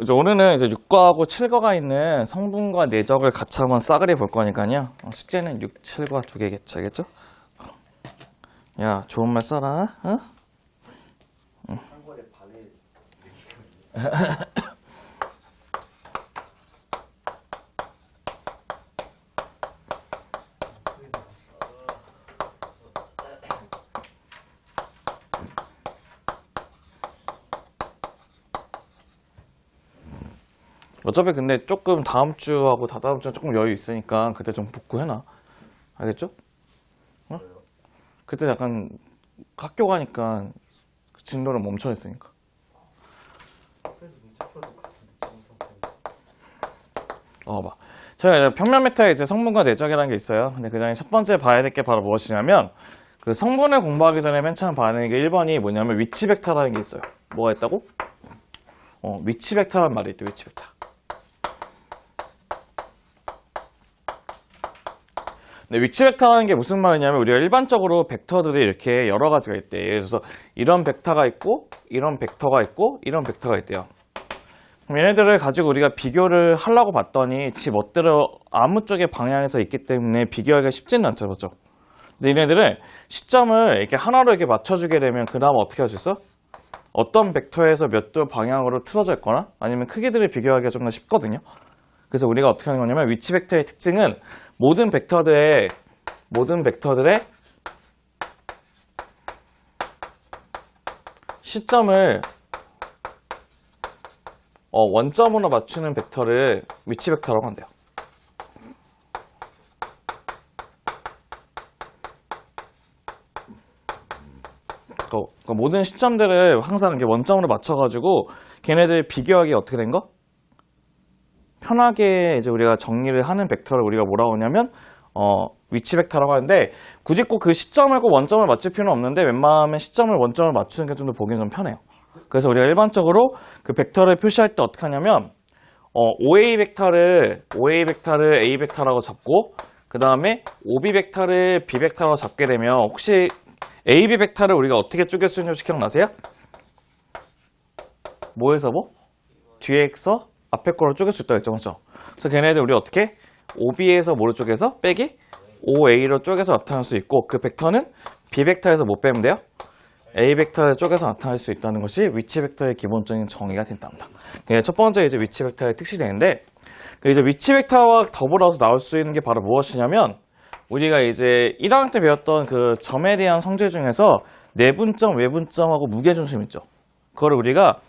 이제 오늘은 이제 6과하고 7과가 있는 성분과 내적을 같이 한번 싸그리 볼 거니까요. 숙제는 6, 7과 두 개겠죠, 알겠죠? 야, 좋은 말 써라, 어? 어차피 근데 조금 다음 주하고 다다음 주는 조금 여유 있으니까 그때 좀 복구해놔. 알겠죠? 어? 그때 약간 학교 가니까 진도를 멈춰 있으니까. 봐. 저희가 평면 메타에 이제 성분과 내적이라는 게 있어요. 근데 그 다음에 첫 번째 봐야 될 게 바로 무엇이냐면 그 성분을 공부하기 전에 맨 처음 봐야 되는 게 1번이 뭐냐면 위치 벡터라는 게 있어요. 뭐가 있다고? 위치 벡터란 말이 있대, 위치 벡터. 근데 위치 벡터라는 게 무슨 말이냐면 우리가 일반적으로 벡터들이 이렇게 여러 가지가 있대. 그래서 이런 벡터가 있고 이런 벡터가 있고 이런 벡터가 있대요. 그럼 얘네들을 가지고 우리가 비교를 하려고 봤더니 지 멋대로 아무 쪽의 방향에서 있기 때문에 비교하기가 쉽지는 않죠, 그렇죠? 근데 얘네들을 시점을 이렇게 하나로 이렇게 맞춰주게 되면 그 다음 어떻게 할 수 있어? 어떤 벡터에서 몇 도 방향으로 틀어져 있거나 아니면 크기들을 비교하기가 좀 더 쉽거든요. 그래서 우리가 어떻게 하는 거냐면 위치 벡터의 특징은 모든 벡터들의 시점을 원점으로 맞추는 벡터를 위치 벡터라고 한대요. 그러니까 모든 시점들을 항상 이렇게 원점으로 맞춰가지고 걔네들 비교하기 어떻게 된 거? 편하게 이제 우리가 정리를 하는 벡터를 우리가 뭐라고 하냐면 위치 벡터라고 하는데 굳이 꼭 그 시점을 꼭 원점을 맞출 필요는 없는데 웬만하면 시점을 원점을 맞추는 게 좀 더 보기 좀 편해요. 그래서 우리가 일반적으로 그 벡터를 표시할 때 어떻게 하냐면 OA 벡터를 A 벡터라고 잡고 그 다음에 OB 벡터를 B 벡터라고 잡게 되면 혹시 AB 벡터를 우리가 어떻게 쪼갤 수 있는지 기억나세요? 뭐에서 뭐? 뒤에서 앞에 거로 쪼갤 수 있다고 했죠, 그렇죠? 그래서 걔네들 우리 어떻게? OB에서 뭐로 쪼개서? 빼기? OA로 쪼개서 나타날 수 있고 그 벡터는 B 벡터에서 못 빼면 돼요? A 벡터에 쪼개서 나타날 수 있다는 것이 위치 벡터의 기본적인 정의가 된답니다. 첫 번째 이제 위치 벡터의 특징이 되는데 이제 위치 벡터와 더불어서 나올 수 있는 게 바로 무엇이냐면 우리가 이제 1학년 때 배웠던 그 점에 대한 성질 중에서 내분점, 외분점하고 무게중심 있죠. 그거를 우리가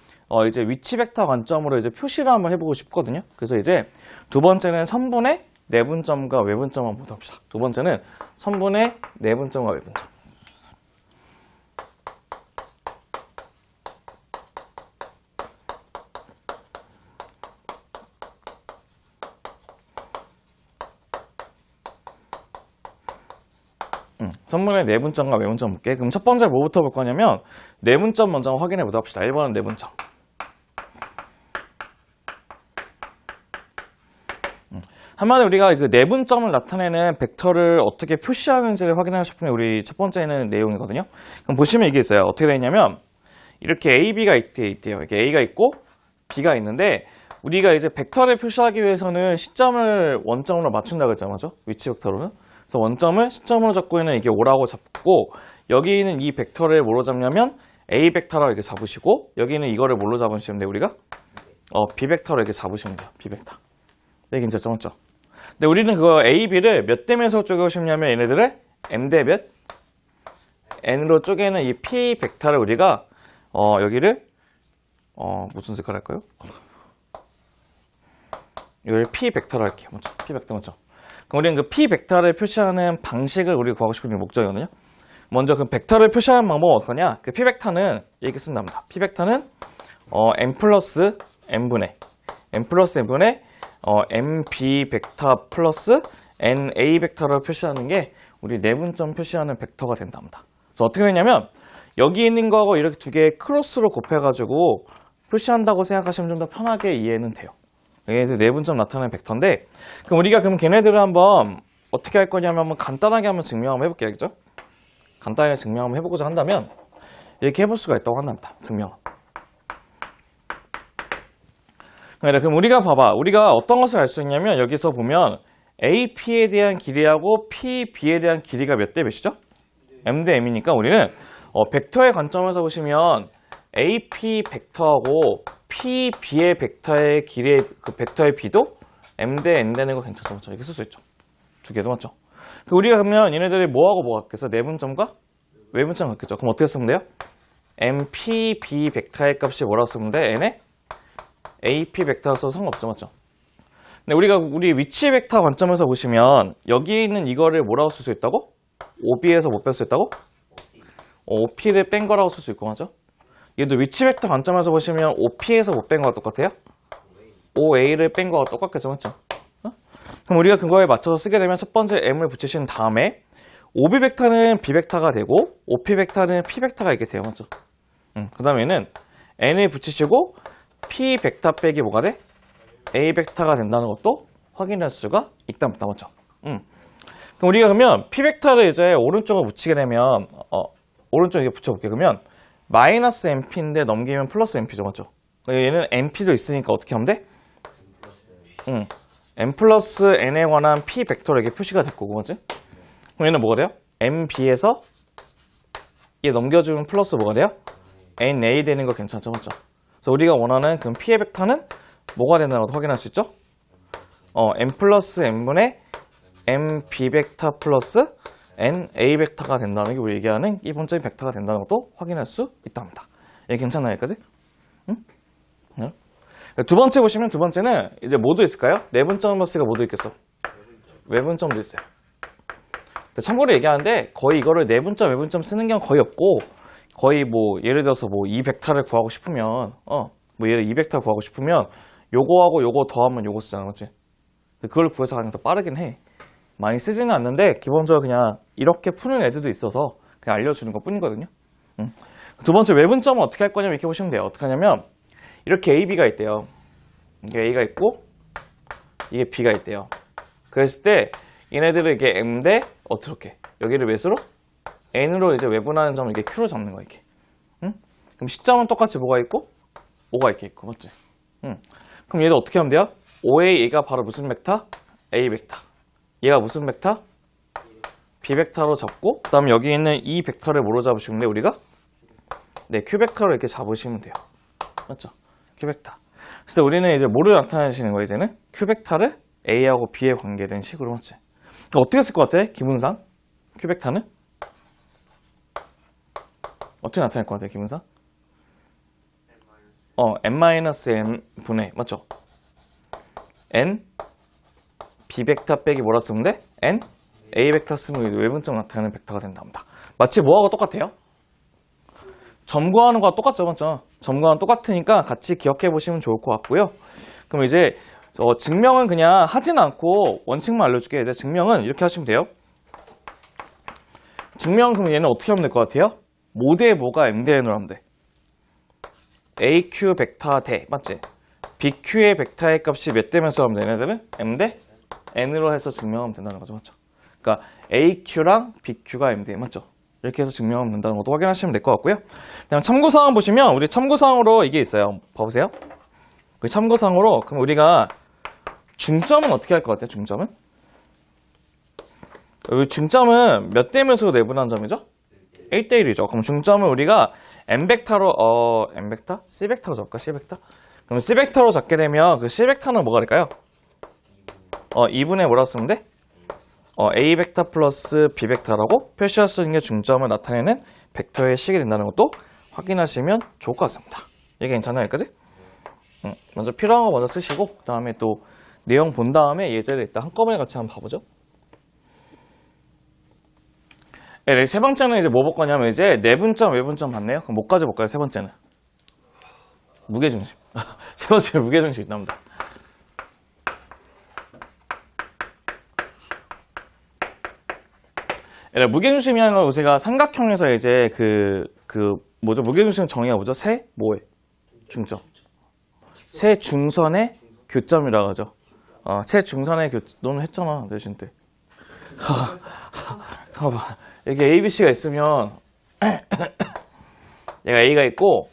이제 위치 벡터 관점으로 이제 표시를 한번 해보고 싶거든요. 그래서 이제 두 번째는 선분의 내분점과 외분점 한번 봅시다. 두 번째는 선분의 내분점과 외분점. 선분의 내분점과 외분점 볼게. 그럼 첫 번째 뭐부터 볼 거냐면 내분점 먼저 확인해 보도록 합시다. 1번은 내분점. 한마디로 우리가 그 내분점을 나타내는 벡터를 어떻게 표시하는지를 확인하고 싶으면 우리 첫 번째는 내용이거든요. 그럼 보시면 이게 있어요. 어떻게 되어 있냐면 이렇게 A, B가 있대요. 이렇게 A가 있고 B가 있는데 우리가 이제 벡터를 표시하기 위해서는 시점을 원점으로 맞춘다고 했잖아요. 맞죠? 위치 벡터로는. 그래서 원점을 시점으로 잡고 있는 이게 O라고 잡고 여기는 이 벡터를 뭐로 잡냐면 A 벡터라고 이렇게 잡으시고 여기는 이거를 뭘로 잡으시면 돼요, 우리가? B 벡터로 이렇게 잡으시면 돼요. B 벡터. 이게 괜찮죠? 맞죠? 근데 우리는 그거 A, B를 몇 대 몇으로 쪼개고 싶냐면 얘네들을 M 대 몇? N으로 쪼개는 이 P 벡터를 우리가 여기를 무슨 색깔 할까요? 이걸 P 벡터로 할게요. 맞죠? P 벡터 맞죠? 그럼 우리는 그 P 벡터를 표시하는 방식을 우리가 구하고 싶은 게 목적이거든요. 먼저 그 벡터를 표시하는 방법은 어떠냐? 그 P 벡터는 이렇게 쓴답니다. P 벡터는 M 플러스 N분의 MB 벡터 플러스 NA 벡터를 표시하는 게 우리 내분점 표시하는 벡터가 된답니다. 그래서 어떻게 되냐면 여기 있는 거하고 이렇게 두 개 크로스로 곱해가지고 표시한다고 생각하시면 좀 더 편하게 이해는 돼요. 얘네들 내분점 나타내는 벡터인데 그럼 우리가 걔네들을 한번 어떻게 할 거냐면 한번 간단하게 한번 증명 한번 해볼게요. 그죠? 간단하게 증명 한번 해보고자 한다면 이렇게 해볼 수가 있다고 한답니다. 증명. 그럼 우리가 봐봐. 우리가 어떤 것을 알 수 있냐면 여기서 보면 AP에 대한 길이하고 PB에 대한 길이가 몇 대 몇이죠? M 대 M이니까 우리는 벡터의 관점에서 보시면 AP 벡터하고 PB의 벡터의 길이의 그 벡터의 B도 M 대 N 되는 거 괜찮죠? 맞죠? 이렇게 쓸 수 있죠. 두 개도 맞죠? 우리가 그러면 얘네들이 뭐하고 뭐가 같겠어? 내분점과 외분점 같겠죠? 그럼 어떻게 쓰면 돼요? MPB 벡터의 값이 뭐라고 쓰면 돼? N에 AP 벡터로 써도 상관없죠, 맞죠? 근데 우리 위치 벡터 관점에서 보시면 여기에 있는 이거를 뭐라고 쓸 수 있다고? OB에서 못 뺄 수 있다고? OP를 뺀 거라고 쓸 수 있고, 맞죠? 얘도 위치 벡터 관점에서 보시면 OP에서 못 뺀 거랑 똑같아요? OA를 뺀 거와 똑같겠죠, 맞죠? 그럼 우리가 그거에 맞춰서 쓰게 되면 첫 번째 M을 붙이신 다음에 OB 벡터는 B 벡터가 되고 OP 벡터는 P 벡터가 있게 돼요, 맞죠? 그 다음에는 N을 붙이시고 P 벡터 빼기 뭐가 돼? A 벡터가 된다는 것도 확인할 수가 있다, 맞죠? 그럼 우리가 그러면 P 벡터를 이제 오른쪽으로 붙이게 되면 오른쪽에 붙여볼게요. 그러면 마이너스 NP인데 넘기면 플러스 NP죠, 맞죠? 얘는 NP도 있으니까 어떻게 하면 돼? N 플러스 N에 관한 P 벡터로 이렇게 표시가 됐고, 그거지? 그럼 얘는 뭐가 돼요? NB에서 얘 넘겨주면 플러스 뭐가 돼요? NA 되는 거 괜찮죠, 맞죠? 그래서 우리가 원하는 그 P의 벡터는 뭐가 된다는 것도 확인할 수 있죠? N 플러스 N분의 NB 벡터 플러스 NA 벡터가 된다는 게 우리 얘기하는 기본적인 벡터가 된다는 것도 확인할 수 있답니다. 얘 괜찮나요, 여기까지? 응? 두 번째 보시면 두 번째는 이제 뭐도 있을까요? 내분점 플러스가 뭐도 있겠어? 외분점도 있어요. 참고로 얘기하는데 거의 이거를 내분점, 외분점 쓰는 경우 거의 없고 거의 뭐 예를 들어서 뭐 이 벡터를 구하고 싶으면 뭐 예를 이 벡터 구하고 싶으면 요거하고 요거 더하면 요거 쓰잖아, 맞지? 그걸 구해서 가는 게 더 빠르긴 해. 많이 쓰지는 않는데 기본적으로 그냥 이렇게 푸는 애들도 있어서 그냥 알려주는 것 뿐이거든요. 두 번째 외분점은 어떻게 할 거냐면 이렇게 보시면 돼요. 어떻게 하냐면 이렇게 A, B가 있대요. 이게 A가 있고 이게 B가 있대요. 그랬을 때 얘네들을 이게 M 대 어떻게 여기를 몇으로? N으로 이제 외분하는 점을 이게 Q로 잡는 거야, 이렇게. 그럼 시점은 똑같이 뭐가 있고 O가 이렇게 있고, 맞지? 그럼 얘도 어떻게 하면 돼요? OA 얘가 바로 무슨 벡터? A 벡터. 얘가 무슨 벡터? B 벡터로 잡고 그 다음에 여기 있는 이 벡터를 뭐로 잡으시면 돼요, 우리가? 네, Q 벡터로 이렇게 잡으시면 돼요. 맞죠? Q 벡터. 그래서 우리는 이제 뭐를 나타내시는 거예요, 이제는? Q 벡터를 A하고 B에 관계된 식으로, 맞지? 어떻게 쓸 것 같아? 기분상? Q 벡터는? 어떻게 나타낼 것 같아요, 기분상? n-n 분의, 맞죠? n b 벡터 빼기 뭐라 쓰면 돼? n a 벡터 쓰면 외분점 나타내는 벡터가 된답니다. 마치 뭐하고 똑같아요? 점구하는 거와 똑같죠, 맞죠? 점구하는 똑같으니까 같이 기억해 보시면 좋을 것 같고요. 그럼 이제 증명은 그냥 하진 않고 원칙만 알려줄게. 이제 증명은 이렇게 하시면 돼요. 증명 그럼 얘는 어떻게 하면 될 것 같아요? 모대 뭐가 m 대 n으로 하면 돼. AQ 벡터 대, 맞지? BQ의 벡터의 값이 몇 대면서 하면 돼? 얘네들은 M 대 N으로 해서 증명하면 된다는 거죠, 맞죠? 그러니까 AQ랑 BQ가 M 대 N, 맞죠? 이렇게 해서 증명하면 된다는 것도 확인하시면 될 것 같고요. 그다음 참고사항 보시면 우리 참고사항으로 이게 있어요. 봐보세요. 우리 참고사항으로 그럼 우리가 중점은 어떻게 할 것 같아요? 중점은? 여기 중점은 몇 대면서 내분한 점이죠? 1대 1이죠. 그럼 중점을 우리가 M 벡터로 M 벡터? C 벡터로 잡을까? C 벡터? 그럼 C 벡터로 잡게 되면 그 C 벡터는 뭐가 될까요? 2분의 뭐라고 쓰면 돼? A 벡터 플러스 B 벡터라고 표시할 수 있는 게 중점을 나타내는 벡터의 식이 된다는 것도 확인하시면 좋을 것 같습니다. 이게 괜찮아요, 여기까지? 먼저 필요한 거 먼저 쓰시고 그 다음에 또 내용 본 다음에 예제를 일단 한꺼번에 같이 한번 봐보죠. 네, 세 번째는 이제 뭐 볼 거냐면 이제 내분점, 외분점 봤네요. 그럼 뭐까지 볼까요? 세 번째는 무게중심. 세 번째는 무게중심 나옵니다. 네, 무게중심이라는 걸 제가 삼각형에서 이제 뭐죠? 무게중심 정의가 뭐죠? 세 뭐에 중점. 세 중선의 교점이라고 하죠. 세 중선의 교점. 너는 했잖아, 내신 때. 봐봐. 이렇게 A, B, C가 있으면 얘가 A가 있고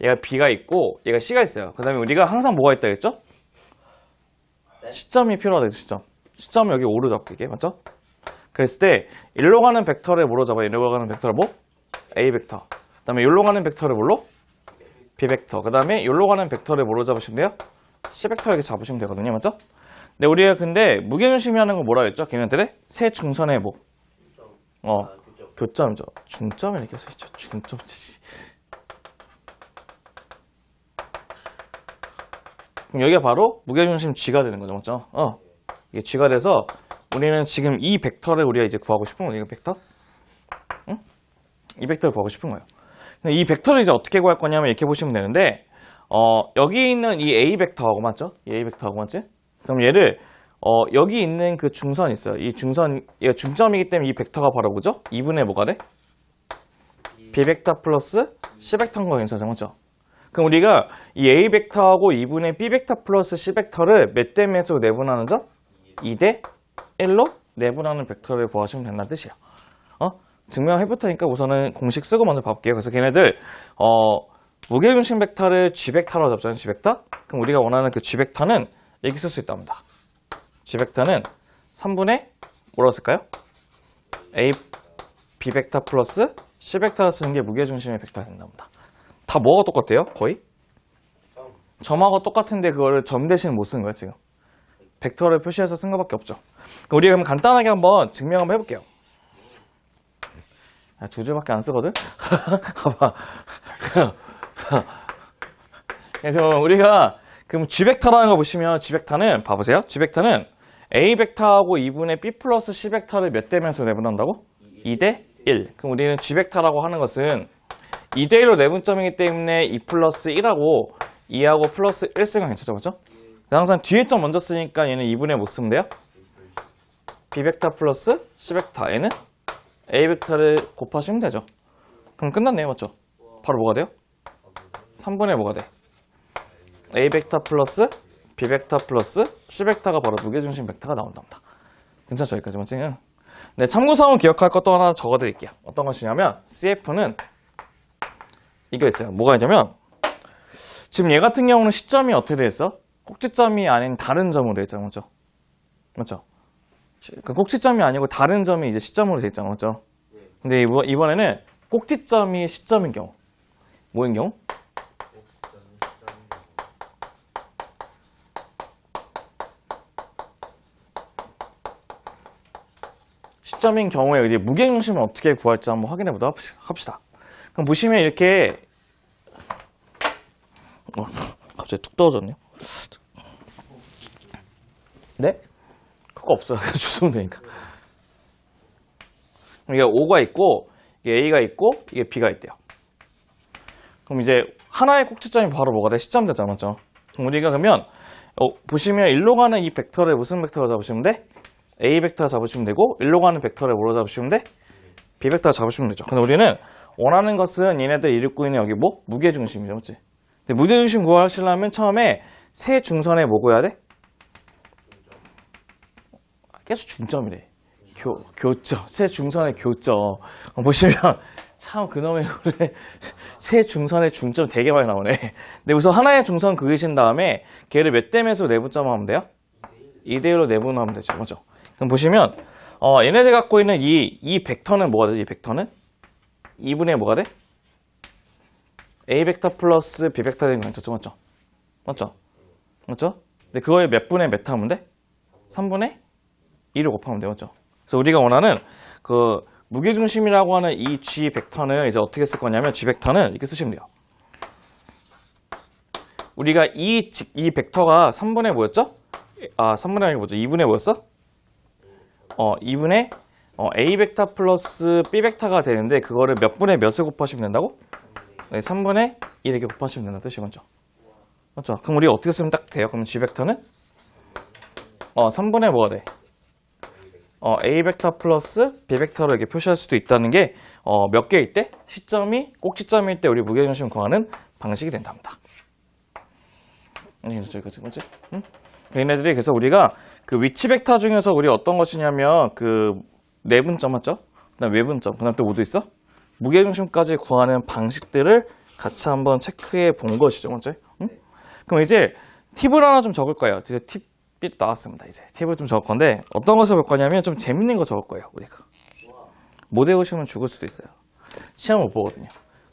얘가 B가 있고 얘가 C가 있어요. 그 다음에 우리가 항상 뭐가 있다 했죠? 시점이 필요하다. 시점 여기 오로 잡고 이게 맞죠? 그랬을 때 일로 가는 벡터를 뭐로 잡아요? 일로 가는 벡터를 뭐? A 벡터. 그다음에 여기로 가는 벡터를 뭘로? B 벡터. 그다음에 여기로 가는 벡터를 뭐로 잡으시면 돼요? C 벡터 이렇게 잡으시면 되거든요. 맞죠? 근데 우리가 근데 무게중심이 하는 건 뭐라 했죠? 걔네들의 세 중선의 뭐? 교점이죠. 중점 이렇게 써있죠. 중점. 그럼 여기가 바로 무게중심 G가 되는 거죠. 맞죠? 이게 G가 돼서 우리는 지금 이 벡터를 우리가 이제 구하고 싶은 거예요. 이 벡터? 응? 이 벡터를 구하고 싶은 거예요. 근데 이 벡터를 이제 어떻게 구할 거냐면 이렇게 보시면 되는데, 여기 있는 이 A 벡터하고 맞죠? 이 A 벡터하고 맞지? 그럼 얘를, 여기 있는 그 중선 있어요. 이 중선, 얘가 중점이기 때문에 이 벡터가 바로 뭐죠? 2분의 뭐가 돼? B 벡터 플러스 C 벡터인 거 괜찮죠? 맞죠? 그럼 우리가 이 A 벡터하고 2분의 B 벡터 플러스 C 벡터를 몇 대 몇으로 내분하는 점? 2대 1로 내분하는 벡터를 구하시면 된다는 뜻이에요. 증명해볼 테니까 우선은 공식 쓰고 먼저 봐볼게요. 그래서 걔네들 무게중심 벡터를 G 벡터로 잡잖아요. G 벡터. 그럼 우리가 원하는 그 G 벡터는 이렇게 쓸 수 있답니다. G 벡터는 3분의 뭐라고 쓸까요? A B 벡터 플러스 C 벡터를 쓰는 게 무게중심의 벡터가 된답니다. 다 뭐가 똑같아요? 거의? 점하고 똑같은데 그거를 점 대신 못 쓴 거야 지금. 벡터를 표시해서 쓴 것밖에 없죠. 우리가 그럼 간단하게 한번 증명 한번 해볼게요. 두 줄밖에 안 쓰거든? 봐봐. 그래서 우리가 그럼 G 벡터라는 거 보시면 G 벡터는 봐보세요. G 벡터는 A 벡터하고 2분의 B 플러스 C 벡터를 몇 대면서 내분한다고? 2대 1. 그럼 우리는 G 벡터라고 하는 것은 2대 1로 내분점이기 때문에 2 플러스 1하고 2하고 플러스 1 쓰면 괜찮죠? 그렇죠? 항상 뒤에 점 먼저 쓰니까 얘는 2분의 못 쓰면 돼요. B 벡터 플러스 C 벡터. 얘는 A 벡터를 곱하시면 되죠. 그럼 끝났네요. 맞죠? 바로 뭐가 돼요? 3분의 뭐가 돼? A 벡터 플러스 B 벡터 플러스 C 벡터가 바로 무게중심 벡터가 나온답니다. 괜찮죠? 여기까지 맞지? 네, 참고사항 기억할 것도 하나 적어드릴게요. 어떤 것이냐면 CF는 이거 있어요. 뭐가 있냐면 지금 얘 같은 경우는 시점이 어떻게 돼 있어? 꼭지점이 아닌 다른 점으로 돼 있잖아. 맞죠? 맞죠? 그 꼭지점이 아니고 다른 점이 이제 시점으로 돼 있잖아. 맞죠? 근데 이번에는 꼭지점이 시점인 경우. 뭐인 경우? 시점인 경우에 이제 무게중심을 어떻게 구할지 한번 확인해 보도록 합시다. 그럼 보시면 이렇게 갑자기 툭 떨어졌네요. 네? 그거 없어요. 주소면 되니까. 이게 O가 있고 이게 A가 있고 이게 B가 있대요. 그럼 이제 하나의 꼭지점이 바로 뭐가 돼? 시점 되잖아. 맞죠? 그럼 우리가 그러면 보시면 일로 가는 이 벡터를 무슨 벡터로 잡으시면 돼? A 벡터 잡으시면 되고 일로 가는 벡터를 뭐로 잡으시면 돼? B 벡터 잡으시면 되죠. 근데 우리는 원하는 것은 얘네들 읽고 있는 여기 뭐? 무게중심이죠. 맞지? 근데 무게중심 구하시려면 처음에 세 중선에 뭐 구해야 돼? 계속 중점이래. 교점. 세 중선의 교점. 보시면 참 그놈의 세 중선의 중점 되게 많이 나오네. 근데 우선 하나의 중선 그으신 다음에 걔를 몇 대면서 내분점하면 돼요? 2대 1로 내분하면 되죠. 맞죠? 그럼 보시면 얘네들 갖고 있는 이 벡터는 뭐가 되지? 이 벡터는 2분의 뭐가 돼? A 벡터 플러스 B 벡터 되는 거 괜찮죠? 맞죠? 맞죠? 맞죠? 근데 그거에 몇 분의 몇 하면 돼? 3분의 2를 곱하면 돼요. 맞죠? 그래서 우리가 원하는 그 무게중심이라고 하는 이 G 벡터는 이제 어떻게 쓸 거냐면 G 벡터는 이렇게 쓰시면 돼요. 우리가 이 벡터가 3분의 뭐였죠? 3분의 아니고 뭐죠? 2분의 뭐였어? 2분의 A 벡터 플러스 B 벡터가 되는데 그거를 몇 분의 몇을 곱하시면 된다고? 네, 3분의 1 이렇게 곱하시면 된다는 뜻이 맞죠? 맞죠? 그럼 우리가 어떻게 쓰면 딱 돼요? 그럼 G 벡터는 3분의 뭐가 돼? A 벡터 플러스 B 벡터로 이렇게 표시할 수도 있다는 게 몇 개일 때? 시점이 꼭지점일 때 우리 무게중심 구하는 방식이 된답니다. 여기까지 맞지? 응? 얘네들이 그래서 우리가 그 위치 벡터 중에서 우리 어떤 것이냐면 그 내분점 맞죠? 그다음 외분점, 그다음 또 뭐도 있어? 무게중심까지 구하는 방식들을 같이 한번 체크해 본 것이죠, 맞죠? 응? 그럼 이제 팁을 하나 좀 적을 거예요. 팁 B 나왔습니다. 이제 팁을 좀 적을 건데 어떤 것을 볼 거냐면 좀 재밌는 거 적을 거예요. 우리가 못 외우시면 죽을 수도 있어요. 시험 못 보거든요.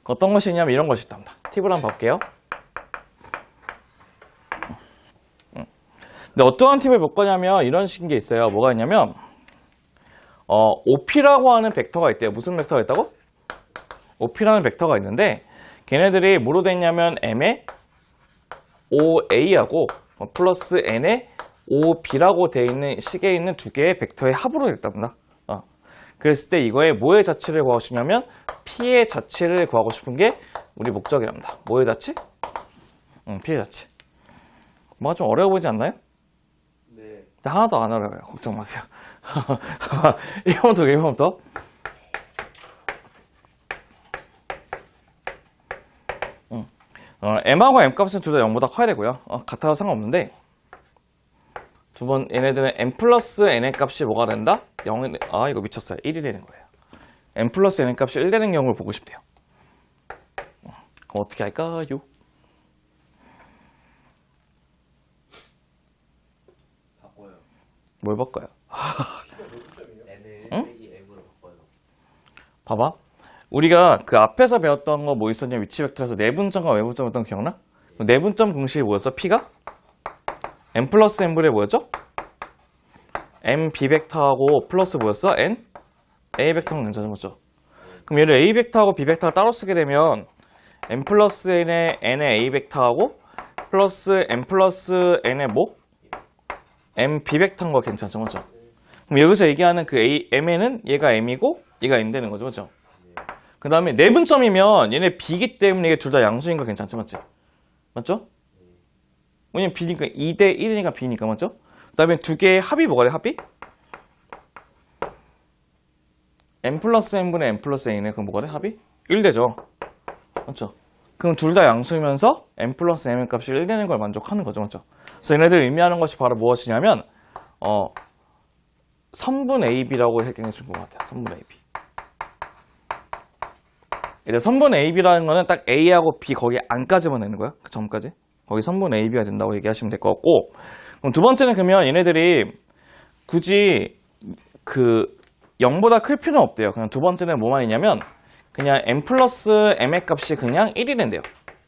어떤 것이 있냐면 이런 것이 있답니다. 팁을 한번 볼게요. 근데 어떠한 팁을 볼 거냐면 이런 식인 게 있어요. 뭐가 있냐면 OP라고 하는 벡터가 있대요. 무슨 벡터가 있다고? OP라는 벡터가 있는데 걔네들이 뭐로 돼 있냐면 M에 OA하고 플러스 N에 OB라고 돼 있는 식에 있는 두 개의 벡터의 합으로 됐답니다. 그랬을 때 이거의 뭐의 자치를 구하고 싶냐면 P의 자치를 구하고 싶은 게 우리 목적이랍니다. 뭐의 자치? P의 자치. 뭐가 좀 어려워 보이지 않나요? 네. 하나도 안 어려워요. 걱정 마세요. 1번부터 1번부터. M하고 M 값은 둘 다 0보다 커야 되고요. 같아도 상관없는데 두 번 얘네들은 M 플러스 N의 값이 뭐가 된다? 0이, 이거 미쳤어요. 1이 되는 거예요. M 플러스 N의 값이 1 되는 경우를 보고 싶대요. 그럼 어떻게 할까요? 바꿔요. 뭘 바꿔요? N을 응? 빼기 M으로 바꿔요. 봐봐. 우리가 그 앞에서 배웠던 거 뭐 있었냐? 위치 벡터에서 내분점과 외분점이었던 거 기억나? 내분점 공식이 뭐였어? P가? M 플러스 N분의 뭐였죠? M B 벡터하고 플러스 뭐였어? N? A 벡터는 괜찮은 거죠? 그럼 얘를 A 벡터하고 B 벡터를 따로 쓰게 되면 M 플러스 N의 A 벡터하고 플러스 M 플러스 N의 뭐? M B 벡터인 거 괜찮죠? 맞죠? 그럼 여기서 얘기하는 그 M에는 얘가 M이고 얘가 N 되는 거죠? 맞죠? 그 다음에 내분점이면 얘네 B이기 때문에 이게 둘 다 양수인 거 괜찮죠? 맞지? 맞죠? 왜냐면 B니까 2대 1이니까 B니까 맞죠? 그 다음에 두 개의 합이 뭐가 돼? 합이? M 플러스 N분의 M 플러스 N에 그럼 뭐가 돼? 합이? 1 되죠? 맞죠? 그럼 둘 다 양수이면서 M 플러스 N 값이 1 되는 걸 만족하는 거죠. 맞죠? 그래서 얘네들 의미하는 것이 바로 무엇이냐면 선분 AB라고 해석해 준 것 같아요. 선분 AB. 이제 선분 AB라는 거는 딱 A하고 B 거기 안까지만 되는 거야. 그 점까지. 거기 선분 AB가 된다고 얘기하시면 될 것 같고, 그럼 두 번째는 그러면 얘네들이 굳이 그 0보다 클 필요는 없대요. 그냥 두 번째는 뭐만 있냐면 그냥 M 플러스 M의 값이 그냥 1이 된대요.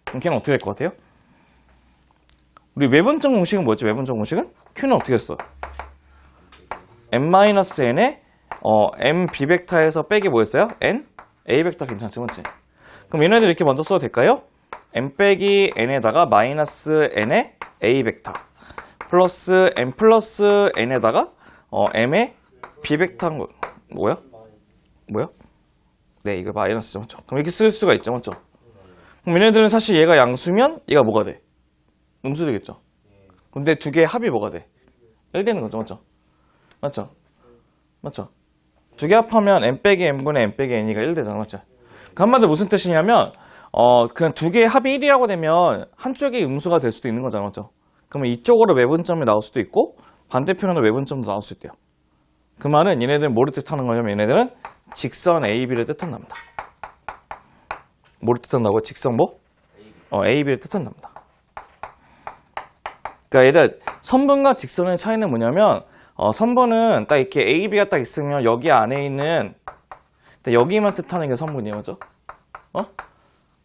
그럼 걔는 어떻게 될 것 같아요? 우리 외분점 공식은 뭐였지? 외분점 공식은? Q는 어떻게 했어? M-N에 M B 벡터에서 빼기 뭐였어요? N? A 벡터 괜찮지, 맞지? 그럼 얘네들 이렇게 먼저 써도 될까요? M 빼기 N에다가 마이너스 N의 A 벡터 플러스 M 플러스 N에다가 M의 B 벡터인 거 뭐야? 뭐야? 네, 이거 마이너스죠, 맞죠? 그럼 이렇게 쓸 수가 있죠, 맞죠? 그럼 얘네들은 사실 얘가 양수면 얘가 뭐가 돼? 음수 되겠죠? 근데 두 개의 합이 뭐가 돼? 1 되는 거죠, 맞죠? 맞죠? 맞죠? 두 개 합하면 M 빼기 N분의 M 빼기 N이가 1 되잖아, 맞죠? 그 한마디로 무슨 뜻이냐면 그냥 두 개의 합이 1이라고 되면 한쪽이 음수가 될 수도 있는 거잖아, 맞죠? 그러면 이쪽으로 외분점이 나올 수도 있고 반대편으로 외분점도 나올 수 있대요. 그 말은 얘네들은 뭐를 뜻하는 거냐면 얘네들은 직선 AB를 뜻한답니다. 뭐를 뜻한다고요? 직선 뭐? AB를 뜻한답니다. 그러니까 얘들 선분과 직선의 차이는 뭐냐면 선분은 딱 이렇게 AB가 딱 있으면 여기 안에 있는 여기만 뜻하는 게 선분이에요, 맞죠?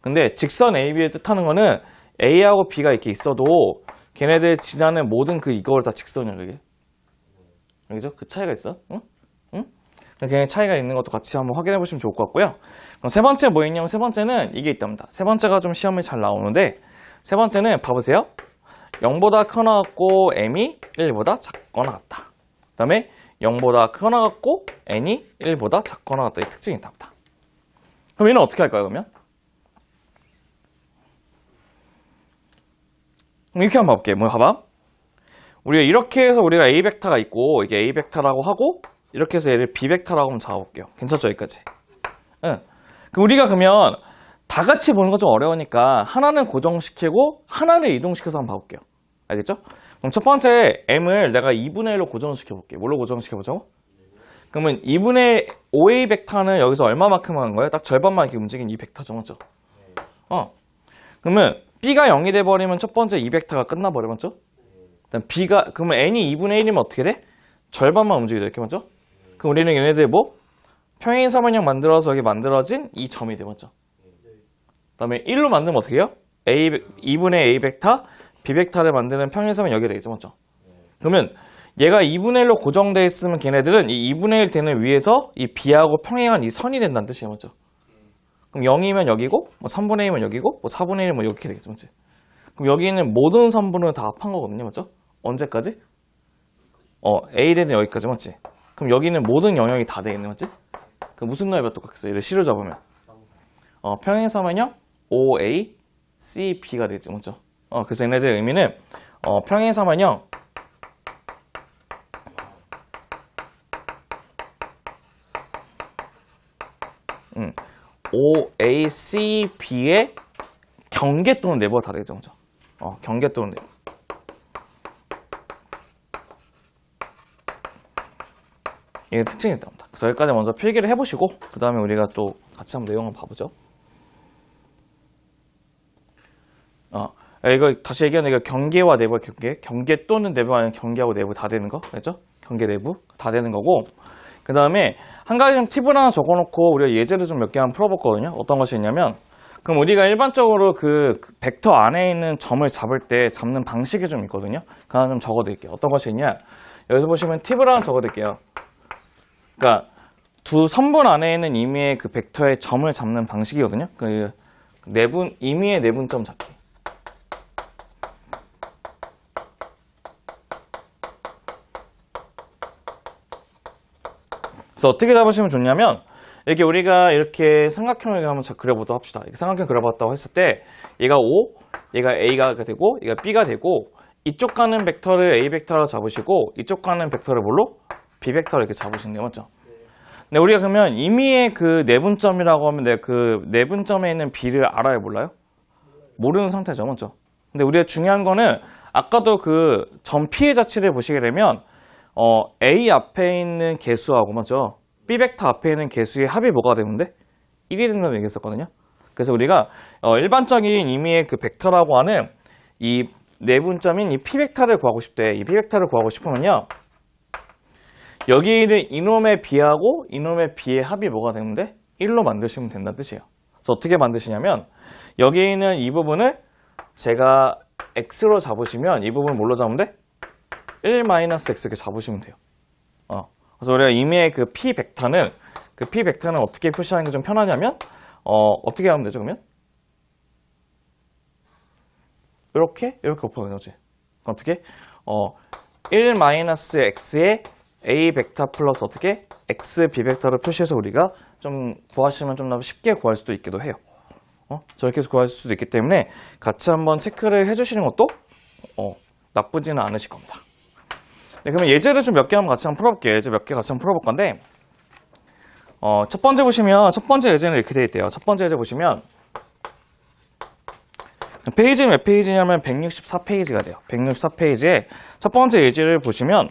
근데 직선 AB를 뜻하는 거는 A하고 B가 이렇게 있어도 걔네들 지나는 모든 그 이걸 다 직선이야, 그게. 알겠죠? 그 차이가 있어. 응? 응? 그냥 차이가 있는 것도 같이 한번 확인해 보시면 좋을 것 같고요. 그럼 세 번째 뭐 있냐면 세 번째는 이게 있답니다. 세 번째가 좀 시험에 잘 나오는데 세 번째는 봐보세요. 0보다 커나 같고 M이 1보다 작거나 같다. 그 다음에 0보다 크거나 같고 N이 1보다 작거나 같다. 이 특징이 있답니다. 그럼 얘는 어떻게 할까요, 그러면? 그럼 이렇게 한번 봐볼게요. 뭐 봐봐. 우리가 이렇게 해서 우리가 A 벡터가 있고 이게 A 벡터라고 하고 이렇게 해서 얘를 B 벡터라고 한번 잡아볼게요. 괜찮죠, 여기까지? 응. 그럼 우리가 그러면 다 같이 보는 건 좀 어려우니까 하나는 고정시키고 하나는 이동시켜서 한번 봐볼게요. 알겠죠? 그럼 첫 번째 M을 내가 2분의 1로 고정시켜볼게요. 뭘로 고정시켜보자고? 그러면 2분의 5A 벡터는 여기서 얼마만큼 한 거예요? 딱 절반만 이렇게 움직인 이 벡터죠, 맞죠? 그러면 B가 0이 돼버리면 첫 번째 이 벡터가 끝나버려, 맞죠? 그다음 B가, 그러면 N이 2분의 1이면 어떻게 돼? 절반만 움직이죠. 이렇게 맞죠? 그럼 우리는 얘네들 뭐? 평행사변형 만들어서 여기 만들어진 이 점이 돼. 맞죠? 그 다음에 1로 만들면 어떻게 해요? 2분의 A 벡터, B 벡터를 만드는 평행사변 여기 되겠죠. 맞죠? 그러면 얘가 2분의 1로 고정되어 있으면 걔네들은 이 2분의 1 되는 위에서 이 B하고 평행한 이 선이 된다는 뜻이에요. 맞죠? 그럼 0이면 여기고, 뭐 3분의 1이면 여기고, 뭐 4분의 1이면 뭐 이렇게 되겠죠. 맞지? 그럼 여기 있는 모든 선분을 다 합한 거거든요. 맞죠? 언제까지? A 되는 여기까지. 맞지? 그럼 여기는 모든 영역이 다 되겠네. 맞지? 그 무슨 넓이가 똑같겠어? 얘를 C로 잡으면. 평행사면요? OA, CB가 되겠죠. 맞죠? 그래서 얘네들 의미는, 평행사면요. OACB의 경계 또는 내부가 다 되겠죠. 그죠? 경계 또는 내부. 이게 특징이 있답니다. 그래서 여기까지 먼저 필기를 해보시고 그 다음에 우리가 또 같이 한번 내용을 봐보죠. 이거 다시 얘기하는 이거 경계와 내부의 경계 또는 내부 아니면 경계하고 내부 다 되는 거, 그렇죠? 경계 내부 다 되는 거고. 그 다음에 한 가지 좀 팁을 하나 적어놓고 우리가 예제를 좀 몇 개만 풀어봤거든요. 어떤 것이 있냐면, 그럼 우리가 일반적으로 그 벡터 안에 있는 점을 잡을 때 잡는 방식이 좀 있거든요. 그거 하나 좀 적어드릴게요. 어떤 것이 있냐? 여기서 보시면 팁을 하나 적어드릴게요. 그러니까 두 선분 안에 있는 임의의 그 벡터의 점을 잡는 방식이거든요. 그 임의의 내분점 잡기. 그래서 어떻게 잡으시면 좋냐면, 이렇게 우리가 이렇게 삼각형을 한번 그려보도록 합시다. 이렇게 삼각형 그려봤다고 했을 때 얘가 O, 얘가 A가 되고 얘가 B가 되고, 이쪽 가는 벡터를 A 벡터로 잡으시고 이쪽 가는 벡터를 뭘로? B 벡터로 이렇게 잡으시면 돼요. 맞죠? 근데 우리가 그러면 임의의 그 내분점이라고 하면 그 내분점에 있는 B를 알아요? 몰라요? 모르는 상태죠. 맞죠? 근데 우리가 중요한 거는 아까도 그 점 P의 자취를 보시게 되면 A 앞에 있는 개수하고, 맞죠? B 벡터 앞에 있는 개수의 합이 뭐가 되는데? 1이 된다고 얘기했었거든요. 그래서 우리가 일반적인 의미의 그 벡터라고 하는 이 내분점인 이 P 벡터를 구하고 싶대. 이 P 벡터를 구하고 싶으면요, 여기 있는 이놈의 B하고 이놈의 B의 합이 뭐가 되는데? 1로 만드시면 된다는 뜻이에요. 그래서 어떻게 만드시냐면, 여기 있는 이 부분을 제가 X로 잡으시면 이 부분을 뭘로 잡으면 돼? 1-X 이렇게 잡으시면 돼요. 그래서 우리가 임의의 그 P 벡터는 어떻게 표시하는 게 좀 편하냐면, 어떻게 하면 되죠, 그러면? 이렇게 곱하면 되지. 어떻게? 1-X의 A 벡터 플러스 어떻게? X, B 벡터를 표시해서 우리가 좀 구하시면 좀 더 쉽게 구할 수도 있기도 해요. 저렇게 해서 구할 수도 있기 때문에 같이 한번 체크를 해주시는 것도 나쁘지는 않으실 겁니다. 네, 그러면 예제를 좀 몇 개 한번 같이 한번 풀어볼게요. 예제 몇 개 같이 한번 풀어볼 건데, 첫 번째 보시면, 첫 번째 예제는 이렇게 되어 있대요. 첫 번째 예제 보시면, 페이지는 몇 페이지냐면 164페이지가 돼요. 164페이지에 첫 번째 예제를 보시면,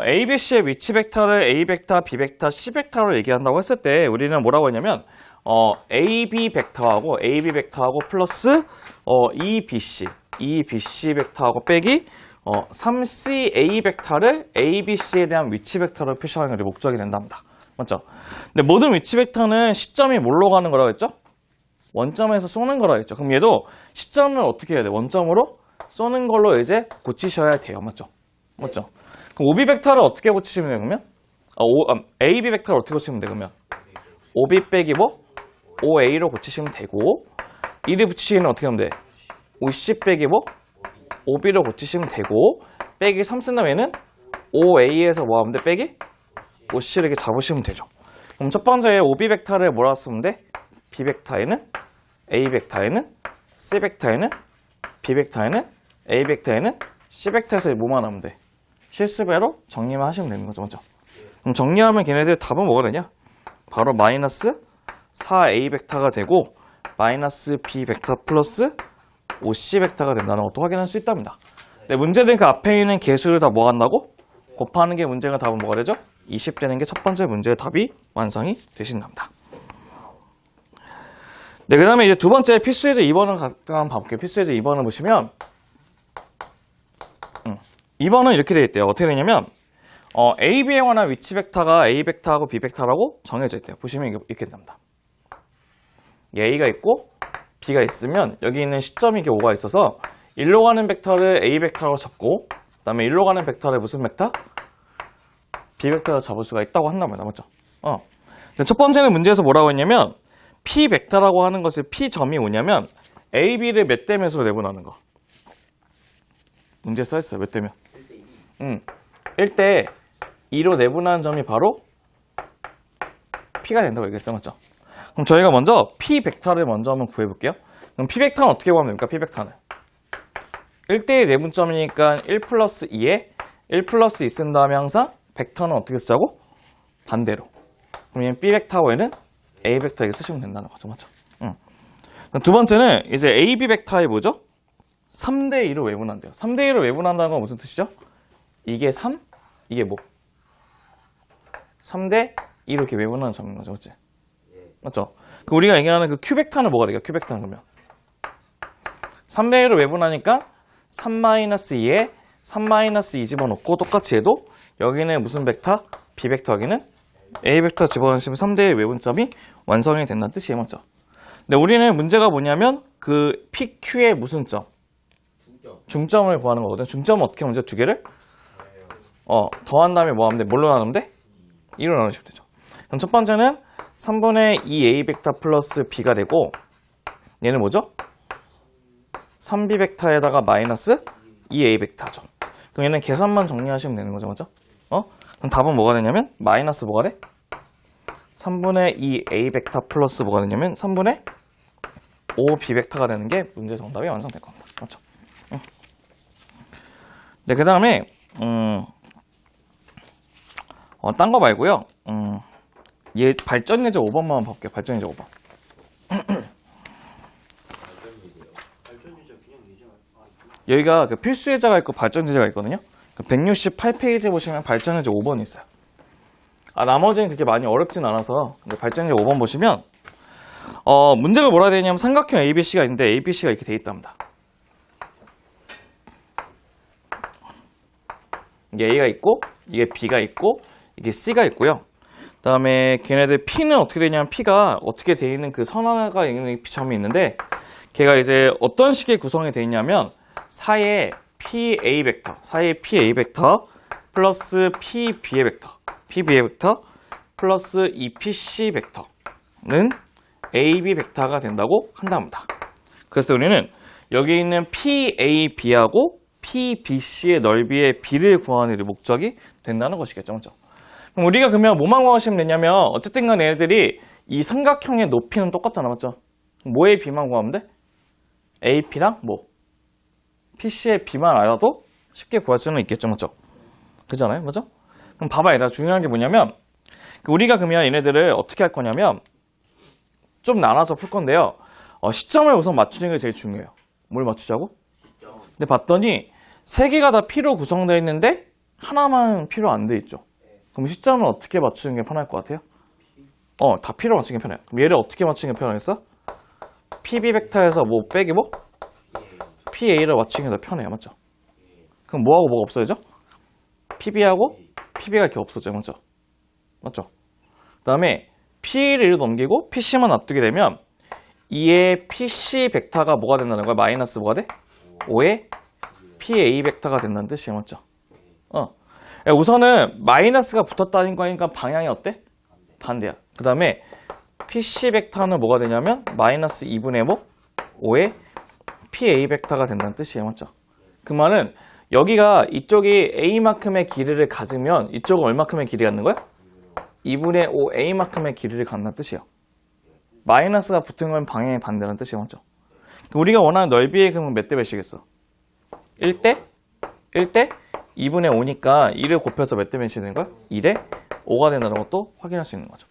A, B, C의 위치 벡터를 A 벡터, B 벡터, C 벡터로 얘기한다고 했을 때, 우리는 뭐라고 했냐면, A, B 벡터하고 플러스, E, B, C 벡터하고 빼기, 3C A 벡터를 A, B, C에 대한 위치 벡터로 표시하는 게 목적이 된답니다. 맞죠? 근데 모든 위치 벡터는 시점이 뭘로 가는 거라고 했죠? 원점에서 쏘는 거라고 했죠. 그럼 얘도 시점을 어떻게 해야 돼? 원점으로 쏘는 걸로 이제 고치셔야 돼요. 맞죠? 맞죠? 그럼 OB 벡터를 어떻게 고치시면 돼요, 그러면? AB 벡터를 어떻게 고치시면 돼요, 그러면? OB 빼기 뭐? OA로 고치시면 되고, 1을 붙이시기는 어떻게 하면 돼? OC 빼기 뭐? OB로 고치시면 되고, 빼기 3 쓴 다음에는 OA에서 뭐 하면 돼? 빼기? OC를 이렇게 잡으시면 되죠. 그럼 첫 번째 OB 벡터를 뭐라고 쓰면 돼? B 벡터에는, A 벡터에는, C 벡터에는, B 벡터에는, A 벡터에는, C 벡터에서 뭐만 하면 돼? 실수배로 정리만 하시면 되는 거죠. 맞죠? 그럼 정리하면 걔네들 답은 뭐가 되냐? 바로 마이너스 4A 벡터가 되고, 마이너스 B 벡터 플러스 OC 벡터가 된다는 것도 확인할 수 있답니다. 네, 문제는 그 앞에 있는 개수를 다 뭐 한다고? 곱하는 게 문제가 답은 뭐가 되죠? 20 되는 게 첫 번째 문제의 답이 완성이 되신답니다. 네, 그 다음에 이제 두 번째 필수예제 2번을 한번 봐볼게요. 필수예제 2번을 보시면, 2번은 이렇게 되어 있대요. 어떻게 되냐면 A, B에 관한 위치 벡터가 A 벡터하고 B 벡터라고 정해져 있대요. 보시면 이렇게 됩니다. A가 있고 B가 있으면 여기 있는 시점이 이렇게 O가 있어서 1로 가는 벡터를 A 벡터라고 잡고 그 다음에 1로 가는 벡터를 무슨 벡터? B 벡터로 잡을 수가 있다고 한단 말이야. 맞죠? 첫 번째는 문제에서 뭐라고 했냐면 P 벡터라고 하는 것을 P점이 뭐냐면 A, B를 몇 대 몇으로 내분하는 거. 문제에 써있어요. 몇 대면? 1대 2로 내분하는 점이 바로 P가 된다고 얘기했어요. 맞죠? 그럼 저희가 먼저 P 벡터를 먼저 한번 구해볼게요. 그럼 P 벡터는 어떻게 구하면 됩니까? P 벡터는 1대1 내분점이니까 1 플러스 2에 1 플러스 2 쓴 다음에 항상 벡터는 어떻게 쓰자고? 반대로. 그럼 얘는 B 벡터하고 얘는 A 벡터 이렇게 쓰시면 된다는 거죠. 맞죠? 그럼 두 번째는 이제 A, B 벡터의 뭐죠? 3대 2로 외분한대요. 3대 2로 외분한다는 건 무슨 뜻이죠? 이게 3, 이게 뭐? 3대 2로 이렇게 외분하는 점인 거죠. 그렇지? 맞죠? 그 우리가 얘기하는 그 Q 벡터는 뭐가 되겠어요? Q 벡터는 그러면 3대 1로 외분하니까 3-2에 3-2 집어넣고 똑같이 해도 여기는 무슨 벡터? B 벡터 여기는 A 벡터 집어넣으시면 3대 1 외분점이 완성이 된다는 뜻이에요. 맞죠? 근데 우리는 문제가 뭐냐면 그 PQ의 무슨 점? 중점을 구하는 거거든. 중점은 어떻게 하면 두 개를? 더한 다음에 뭐 하면 돼? 뭘로 나누면 돼? 2로 나누시면 되죠. 그럼 첫 번째는 3분의 2A 벡터 플러스 B가 되고 얘는 뭐죠? 3B 벡터에다가 마이너스 2A 벡터죠. 그럼 얘는 계산만 정리하시면 되는 거죠. 맞죠? 그럼 답은 뭐가 되냐면 마이너스 뭐가 돼? 3분의 2A 벡터 플러스 뭐가 되냐면 3분의 5B 벡터가 되는 게 문제 정답이 완성될 겁니다. 맞죠? 네, 그 다음에 딴 거 말고요. 얘 발전 예제 5번만 볼게요. 발전 예제 5번. 여기가 그 필수 예제가 있고 발전 예제가 있거든요. 168페이지 보시면 발전 예제 5번이 있어요. 나머지는 그렇게 많이 어렵진 않아서 근데 발전 예제 5번 보시면 문제가 뭐라 되냐면 삼각형 ABC가 있는데 ABC가 이렇게 돼 있답니다. 이게 A가 있고 이게 B가 있고 이게 C가 있고요. 그 다음에 걔네들 P는 어떻게 되냐면 P가 어떻게 돼 있는 그 선 하나가 있는 점이 있는데 걔가 이제 어떤 식의 구성이 돼 있냐면 사이에 PA 벡터, 사이에 PA 벡터 플러스 PB의 벡터, PB의 벡터 플러스 EPC 벡터는 AB 벡터가 된다고 한답니다. 그래서 우리는 여기 있는 PAB하고 PBC의 넓이의 B를 구하는 게 목적이 된다는 것이겠죠. 맞죠? 그럼 우리가 그러면 뭐만 구하시면 되냐면 어쨌든 간에 얘네들이 이 삼각형의 높이는 똑같잖아. 맞죠? 뭐의 B만 구하면 돼? AP랑 뭐? PC의 B만 알아도 쉽게 구할 수는 있겠죠. 맞죠? 그잖아요. 맞죠? 그럼 봐봐. 얘들아 중요한 게 뭐냐면 우리가 그러면 얘네들을 어떻게 할 거냐면 좀 나눠서 풀 건데요. 시점을 우선 맞추는 게 제일 중요해요. 뭘 맞추자고? 근데 봤더니 세 개가 다 P로 구성되어 있는데 하나만 P로 안 돼 있죠. 그럼 시점을 어떻게 맞추는 게 편할 것 같아요? 다 P로 맞추는 게 편해요. 그럼 얘를 어떻게 맞추는 게 편하겠어? PB 벡터에서 뭐 빼기 뭐? PA를 맞추는 게 더 편해요. 맞죠? 그럼 뭐하고 뭐가 없어지죠? PB하고 PB가 이렇게 없어져요. 맞죠? 맞죠? 그 다음에 P를 넘기고 PC만 놔두게 되면 2의 PC 벡터가 뭐가 된다는 거야? 마이너스 뭐가 돼? 5의 PA 벡터가 된다는 뜻이에요. 맞죠? 우선은 마이너스가 붙었다는 거니까 방향이 어때? 반대야. 그 다음에 PC 벡터는 뭐가 되냐면 마이너스 2분의 뭐? 5의 PA 벡터가 된다는 뜻이에요. 맞죠? 그 말은 여기가 이쪽이 A만큼의 길이를 가지면 이쪽은 얼마큼의 길이가 있는 거야? 2분의 5 A만큼의 길이를 갖는 뜻이에요. 마이너스가 붙은 건 방향의 반대라는 뜻이에요. 맞죠? 우리가 원하는 넓이의 그러면 몇 대 몇이겠어? 1대? 1대? 2분의 5니까 2를 곱해서 몇 대 몇이 되는 거야? 2대 5가 된다는 것도 확인할 수 있는 거죠.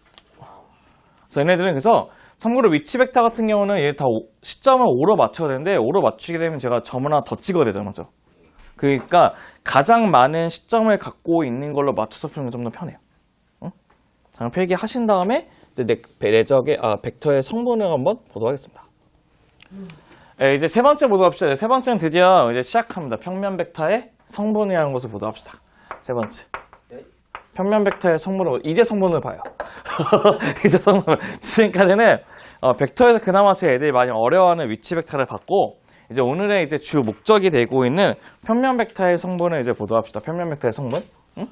그래서 얘네들은 그래서 참고로 위치 벡터 같은 경우는 얘 다 시점을 5로 맞춰야 되는데 5로 맞추게 되면 제가 점 하나 더 찍어야 되잖아요. 맞죠? 그러니까 가장 많은 시점을 갖고 있는 걸로 맞춰서 푸는 게 좀 더 편해요. 자, 필기하신 다음에 이제 내적의 벡터의 성분을 한번 보도록 하겠습니다. 이제 세 번째 보도록 합시다. 세 번째는 드디어 이제 시작합니다. 평면 벡터의 성분이라는 것을 보도합시다. 세 번째. 네? 평면 벡터의 성분을, 이제 성분을 봐요. 이제 성분을. 지금까지는 벡터에서 그나마 제 애들이 많이 어려워하는 위치 벡터를 봤고, 이제 오늘의 이제 주 목적이 되고 있는 평면 벡터의 성분을 이제 보도합시다. 평면 벡터의 성분. 응?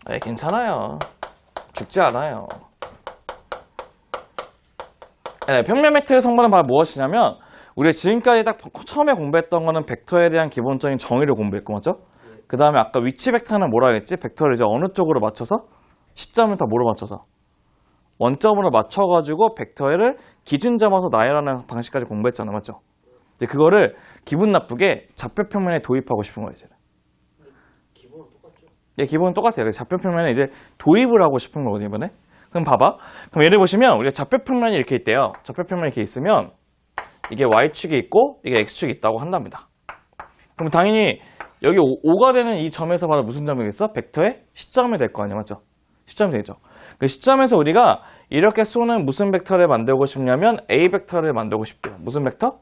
네, 괜찮아요. 죽지 않아요. 네, 평면 벡터의 성분은 바로 무엇이냐면, 우리가 지금까지 딱 처음에 공부했던 거는 벡터에 대한 기본적인 정의를 공부했고, 맞죠? 그 다음에 아까 위치 벡터는 뭐라 했지? 벡터를 이제 어느 쪽으로 맞춰서? 시점을 다 뭐로 맞춰서? 원점으로 맞춰가지고 벡터를 기준 잡아서 나열하는 방식까지 공부했잖아, 맞죠? 근데 그거를 기분 나쁘게 좌표 평면에 도입하고 싶은 거예요, 이제. 기본은 똑같죠? 예, 기본은 똑같아요. 그래서 좌표 평면에 이제 도입을 하고 싶은 거거든요, 이번에. 그럼 봐봐. 그럼 예를 보시면 우리가 좌표 평면이 이렇게 있대요. 좌표 평면이 이렇게 있으면 이게 y축이 있고 이게 x축이 있다고 한답니다. 그럼 당연히 여기 5가 되는 이 점에서 바로 무슨 점이겠어? 벡터의 시점이 될 거 아니야, 맞죠? 시점이 되죠. 그 시점에서 우리가 이렇게 쏘는 무슨 벡터를 만들고 싶냐면 A 벡터를 만들고 싶대요. 무슨 벡터?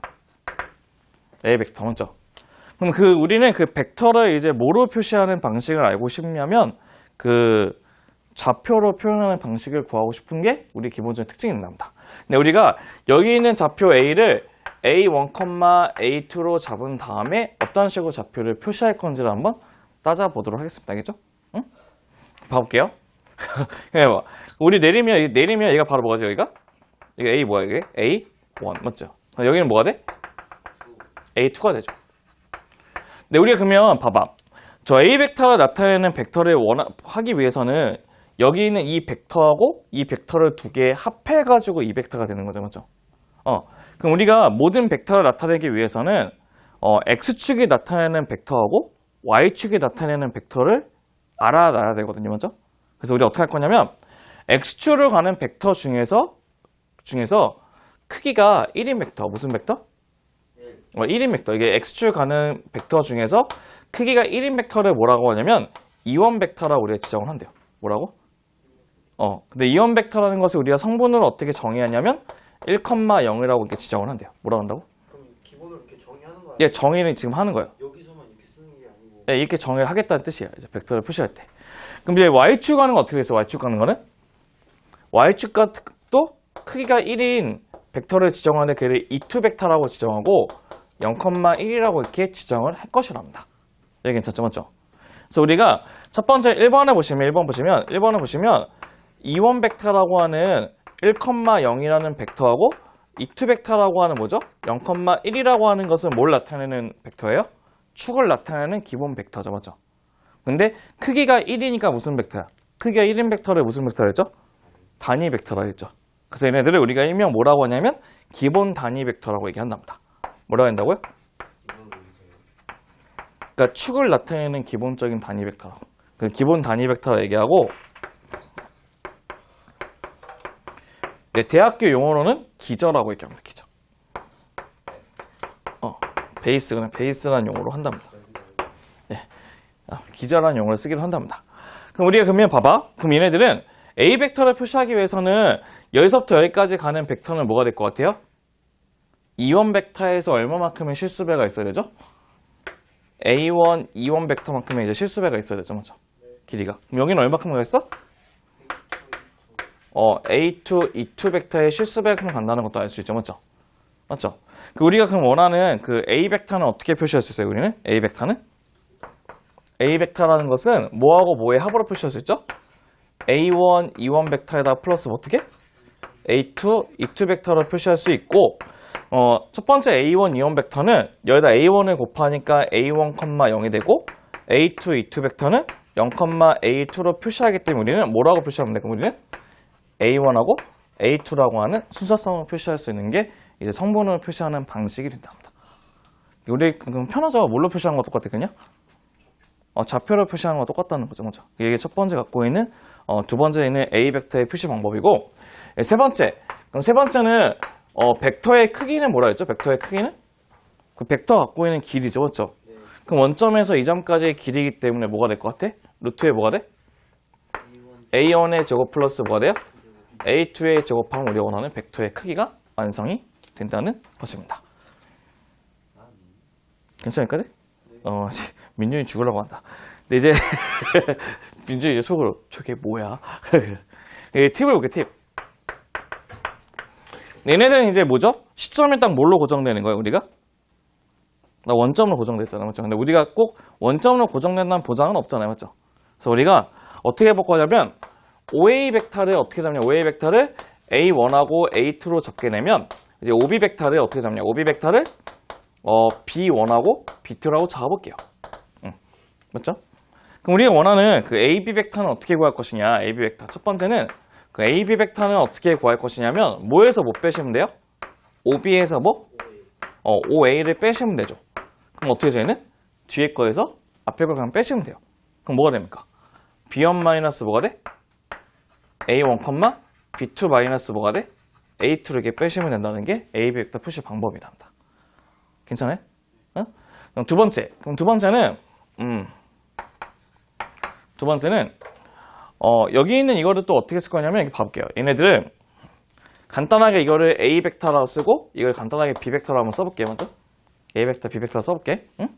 A 벡터, 맞죠? 그럼 우리는 그 벡터를 이제 뭐로 표시하는 방식을 알고 싶냐면 그 좌표로 표현하는 방식을 구하고 싶은 게 우리 기본적인 특징이 있답니다. 근데 우리가 여기 있는 좌표 A를 A1, A2로 잡은 다음에 어떤 식으로 좌표를 표시할 건지를 한번 따져보도록 하겠습니다. 알겠죠? 응? 봐볼게요. 우리 내리면 얘가 바로 뭐가지, 여기가? 이게 A 뭐야, 이게? A1, 맞죠? 여기는 뭐가 돼? A2가 되죠. 근데 우리가 그러면 봐봐. 저 A 벡터를 나타내는 벡터를 하기 위해서는 여기 있는 이 벡터하고 이 벡터를 두 개 합해가지고 이 벡터가 되는 거죠, 맞죠? 그럼 우리가 모든 벡터를 나타내기 위해서는 X축이 나타내는 벡터하고 Y축이 나타내는 벡터를 알아놔야 되거든요, 맞죠? 그래서 우리 어떻게 할 거냐면 X축으로 가는 벡터 중에서 크기가 1인 벡터, 무슨 벡터? 1인 벡터. 이게 X축 가는 벡터 중에서 크기가 1인 벡터를 뭐라고 하냐면 이원 벡터라고 우리가 지정을 한대요. 뭐라고? 근데 이원 벡터라는 것을 우리가 성분을 어떻게 정의하냐면 1,0이라고 이렇게 지정을 한대요. 뭐라고 한다고? 그럼 기본으로 이렇게 정의하는 거야? 예, 정의는 지금 하는 거예요. 여기서만 이렇게 쓰는 게 아니고. 예, 이렇게 정의를 하겠다는 뜻이에요. 이제 벡터를 표시할 때. 그럼 이제 Y축 가는 건 어떻게 됐어? Y축 가는 거는? Y축 도 크기가 1인 벡터를 지정하는데 걔를 2, 벡터라고 지정하고 0,1이라고 이렇게 지정을 할 것이랍니다. 예, 괜찮죠? 맞죠? 그래서 우리가 첫 번째 1번을 보시면 1번을 보시면 이원 벡터라고 하는 1,0이라는 벡터하고 2, 벡터라고 하는 뭐죠? 0,1이라고 하는 것은 뭘 나타내는 벡터예요? 축을 나타내는 기본 벡터죠, 맞죠? 근데 크기가 1이니까 무슨 벡터야? 크기가 1인 벡터를 무슨 벡터라 했죠? 단위 벡터라 했죠. 그래서 얘네들을 우리가 일명 뭐라고 하냐면 기본 단위 벡터라고 얘기한답니다. 뭐라고 한다고요? 그러니까 축을 나타내는 기본적인 단위 벡터라고. 그 기본 단위 벡터라고 얘기하고, 네, 대학교 용어로는 기저라고 얘기합니다. 기저. 그냥 베이스라는 용어로 한답니다. 네. 기저라는 용어를 쓰기로 한답니다. 그럼 우리가 그러면 봐봐. 그럼 얘네들은 A 벡터를 표시하기 위해서는 여기서부터 여기까지 가는 벡터는 뭐가 될 것 같아요? 이원 벡터에서 얼마만큼의 실수배가 있어야 되죠? A1, 이원 벡터만큼의 이제 실수배가 있어야 되죠, 맞죠? 길이가. 그럼 여기는 얼마큼 가겠어? A2, E2 벡터의 실수배만큼 간다는 것도 알 수 있죠, 맞죠? 맞죠? 우리가 그럼 원하는 그 A 벡터는 어떻게 표시할 수 있어요, 우리는? A 벡터는? A 벡터라는 것은 뭐하고 뭐의 합으로 표시할 수 있죠? A1, E1 벡터에다 플러스 어떻게? A2, E2 벡터로 표시할 수 있고, 첫 번째 A1, E1 벡터는 여기다 A1을 곱하니까 A1, 0이 되고, A2, E2 벡터는 0, A2로 표시하기 때문에 우리는 뭐라고 표시하면 돼? 그럼 우리는 A1하고 A2라고 하는 순서성을 표시할 수 있는 게 이제 성분을 표시하는 방식이 된답니다. 우리 그럼 편하죠? 뭘로 표시하는 거 똑같아, 그냥? 좌표로 표시하는 거 똑같다는 거죠, 맞죠? 이게 첫 번째 갖고 있는, 두 번째 있는 A 벡터의 표시 방법이고, 세 번째. 그럼 세 번째는, 벡터의 크기는 뭐라 했죠? 벡터의 크기는? 그 벡터 갖고 있는 길이죠, 맞죠? 네. 그럼 원점에서 이 점까지의 길이기 때문에 뭐가 될 것 같아? 루트에 뭐가 돼? A1의 제곱 플러스 뭐가 돼요? A2의 제곱하면 우리가 원하는 벡터의 크기가 완성이 된다는 것입니다. 괜찮을까지? 민준이 죽으려고 한다. 근데 이제 민준이 이제 속으로 저게 뭐야? 팁을 볼게 팁. 얘네들은 이제 뭐죠? 시점이 딱 뭘로 고정되는 거예요, 우리가? 나 원점으로 고정됐잖아, 맞죠? 근데 우리가 꼭 원점으로 고정된다는 보장은 없잖아요, 맞죠? 그래서 우리가 어떻게 볼 거냐면 OA 벡터를 어떻게 잡냐? OA 벡터를 A1하고 A2로 잡게 되면 이제 OB 벡터를 어떻게 잡냐? OB 벡터를 B1하고 B2라고 잡아볼게요. 맞죠? 그럼 우리가 원하는 그 AB 벡터는 어떻게 구할 것이냐? AB 벡터. 첫 번째는 그 AB 벡터는 어떻게 구할 것이냐면 뭐에서 뭐 빼시면 돼요? OB에서 뭐? OA를 빼시면 되죠. 그럼 어떻게 되는? 뒤에 거에서 앞에 걸 그냥 빼시면 돼요. 그럼 뭐가 됩니까? B1 마이너스 뭐가 돼? A1, B2 마이너스 뭐가 돼? A2를 이렇게 빼시면 된다는 게 AB 벡터 표시 방법이란다. 괜찮아요? 그럼 두 번째. 그럼 두 번째는 여기 있는 이거를 또 어떻게 쓸 거냐면 이렇게 봐볼게요. 얘네들은 간단하게 이거를 A 벡터라고 쓰고 이걸 간단하게 B 벡터로 한번 써볼게요. 먼저 A 벡터, B 벡터 써볼게. 응?